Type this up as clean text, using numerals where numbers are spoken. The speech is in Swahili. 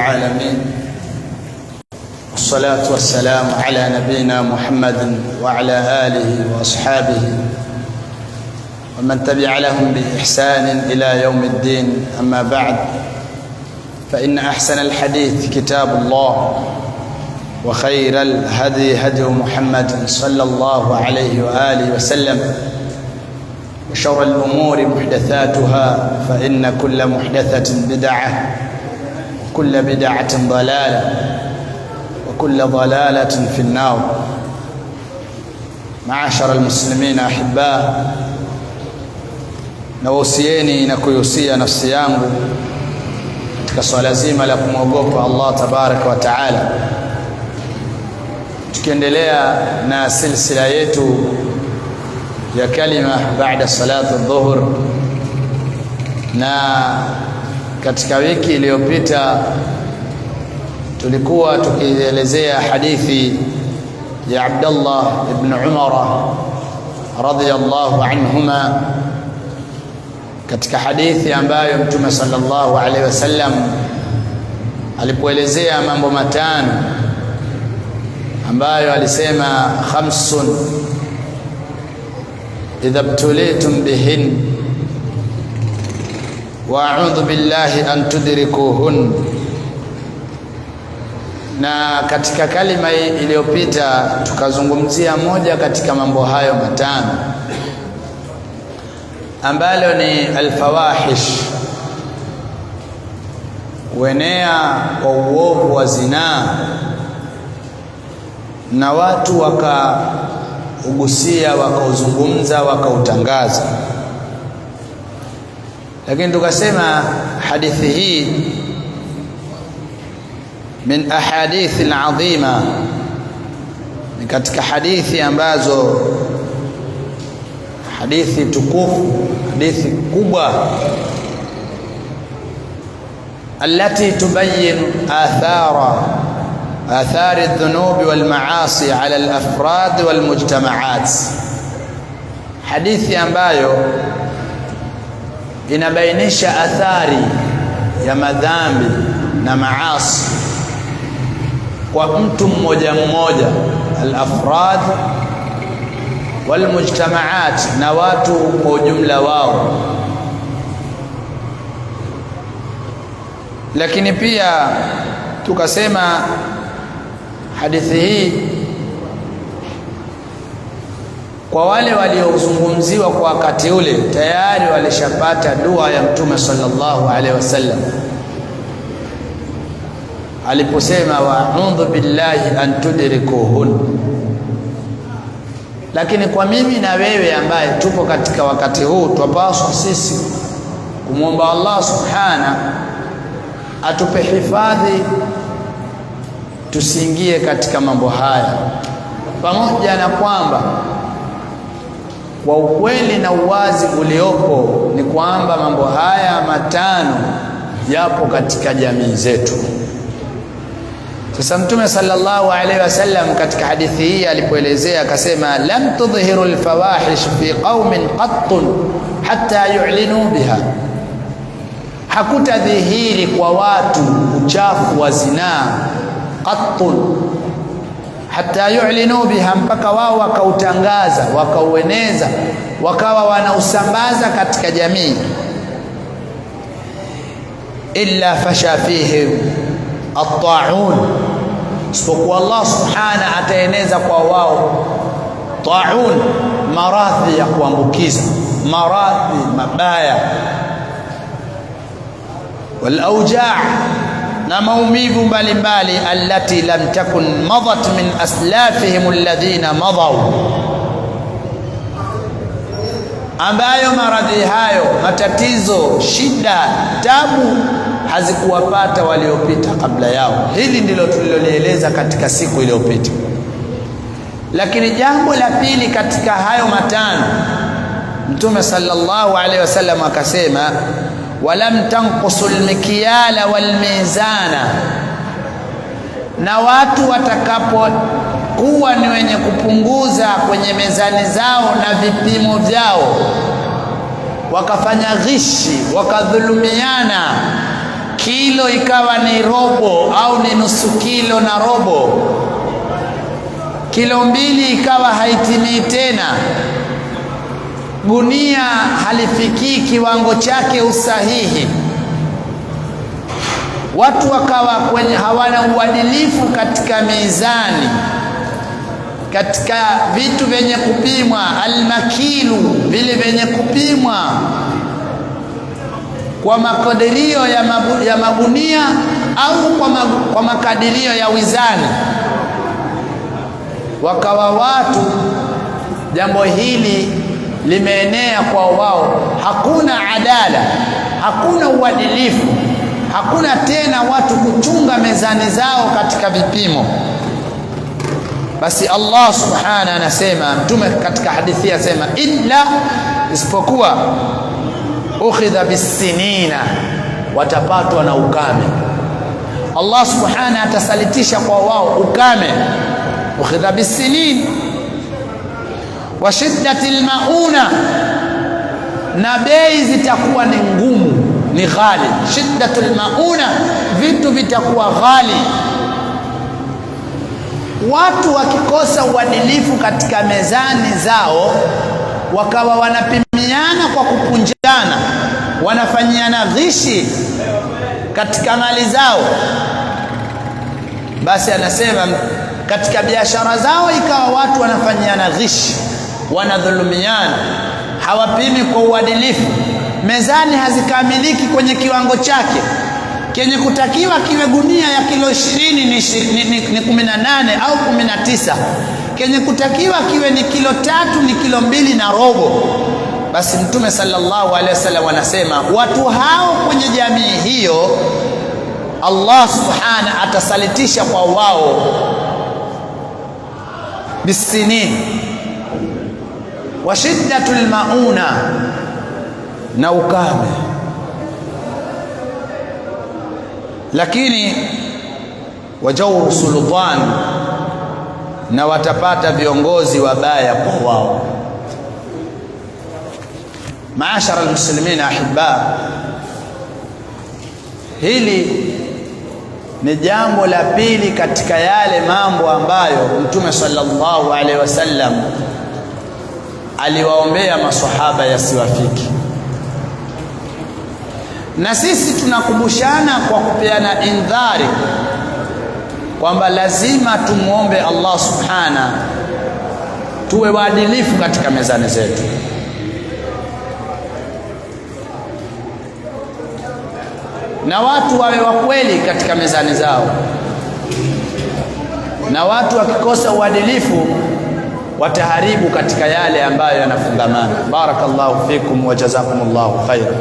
العالمين، والصلاة والسلام على نبينا محمد وعلى آله وأصحابه ومن تبع لهم بإحسان إلى يوم الدين. أما بعد، فإن أحسن الحديث كتاب الله، وخير الهدي هدي محمد صلى الله عليه وآله وسلم، وشر الأمور محدثاتها، فإن كل محدثة بدعة، وكل بدعة ضلالة، وكل ضلالة في النار. معاشر المسلمين أحباء، nawasieni na kuyusia nafsi yangu katika swala zima la kumwogopa Allah tabaraka wa taala, tukiendelea na silsila yetu ya kalima baada salatu adh-dhuhr. Na katika wiki iliyopita tulikuwa tukielezea hadithi ya Abdullah ibn Umar radhiyallahu anhuma, katika hadithi ambayo Mtume sallallahu alaihi wasallam alipoelezea mambo matano ambayo alisema khamsun idha btulitum bihin wa a'udhu billahi an tudrikuhun. Na katika kalima iliyopita tukazungumzia moja katika mambo hayo matano ambalo ni alfawahish, kuenea kwa uovu wa zinaa, na watu wakaugusia, wakauzungumza, wakautangaza. Lakini tukasema hadithi hii min ahadithi al-azima, ni katika hadithi ambazo, hadithi tukufu, hadithi kubwa, التي تبين آثار الذنوب والمعاصي على الأفراد والمجتمعات. hadithi ambayo inabainisha athari ya madhambi na maasi kwa mtu mmoja mmoja, al-afrad walmujtamaat, na watu kwa ujumla wao. Lakini pia tukasema hadithi hii kwa wale waliozungumziwa kwa wakati ule tayari walishapata dua ya Mtume sallallahu alaihi wasallam aliposema wa'udhu billahi an tudrikuhun. Lakini kwa mimi na wewe ambaye tupo katika wakati huu, twapaswa sisi kumwomba Allah subhana atupe hifadhi tusiingie katika mambo haya, pamoja na kwamba kwa ukweli na uwazi uliopo ni kwamba mambo haya matano yapo katika jamii zetu. Sasa Mtume sallallahu alaihi wasallam katika hadithi hii alipoelezea akasema, lam tudhhiru alfawahish fi qaumin qattun hatta yu'linu biha, hakutadhihiri kwa watu uchafu wa zinaa qattun hatta yu'linu biha, mpaka wao wakautangaza, wakaueneza, wakawa wanausambaza katika jamii. illa fasha fihi at-ta'un, isipokuwa Allah subhana ataeneza kwa wao ta'un, maradhi ya kuambukiza, maradhi mabaya, wal awja', na maumivu mbalimbali, allati lam takun madat min aslafihim alladhina madaw, ambayo maradhi hayo, matatizo, shida, tabu hazikuwapata waliopita kabla yao. Hili ndilo tulilolieleza katika siku iliyopita. Lakini jambo la pili katika hayo matano, Mtume sallallahu alaihi wasallam akasema, walam tanqusul mikyala wal mizana, na watu watakapokuwa ni wenye kupunguza kwenye mezani zao na vipimo vyao, wakafanya ghishi, wakadhulumiana kilo ikawa ni robo au ni nusu kilo na robo, kilo 2 ikawa haitimii tena, gunia halifikii kiwango chake usahihi, watu wakawa hawana uadilifu katika mizani, katika vitu vyenye kupimwa, almakilu, vile vyenye kupimwa kwa makadirio ya magunia au kwa makadirio ya wizani. Wakawa watu, jambo hili limeenea kwa wao, hakuna adala, hakuna uadilifu, hakuna tena watu kuchunga mezani zao katika vipimo. Basi Allah subhanahu anasema, mtume katika hadithi asema, illa, isipokuwa ukhidha bisinina, watapatwa na ukame. Allah subhanahu atasalitisha kwa wao ukame, ukhidha bisinin wa shiddatil mauna, na bei zitakuwa ni ngumu, ni ghali. Shiddatul mauna, vitu vitakuwa ghali. Watu wakikosa uadilifu katika mezani zao, wakawa wanapimiana kwa kupunjana, wanafanyiana ghishi katika mali zao, basi anasema katika biashara zao ikawa watu wanafanyiana ghishi, wanadhulumiana, hawapimi kwa uadilifu, mezani hazikamiliki kwenye kiwango chake. Kenye kutakiwa kiwe gunia ya kilo 20 ni 18 au 19, kenye kutakiwa kiwe ni kilo 3 ni kilo 2 na robo. Basi Mtume sallallahu alaihi wasallam anasema watu hao kwenye jamii hiyo Allah subhanahu atasalitisha kwa wao bisinin wa shiddatul mauna, na ukame. Lakini wajawru sultan, na watapata viongozi wabaya kwa wao. Maashara almuslimin ahibba, hili ni jambo la pili katika yale mambo ambayo Mtume sallallahu alaihi wasallam aliwaombea maswahaba yasiwafiki. Na sisi tunakumbushana kwa kupeana indhari kwamba lazima tumuombe Allah subhana tuwe waadilifu katika mezani zetu. Na watu wawe wa kweli katika mezani zao, na watu wakikosa uadilifu wataharibu katika yale ambayo yanafungamana. Barakallahu fikum wa jazakumullahu khairan.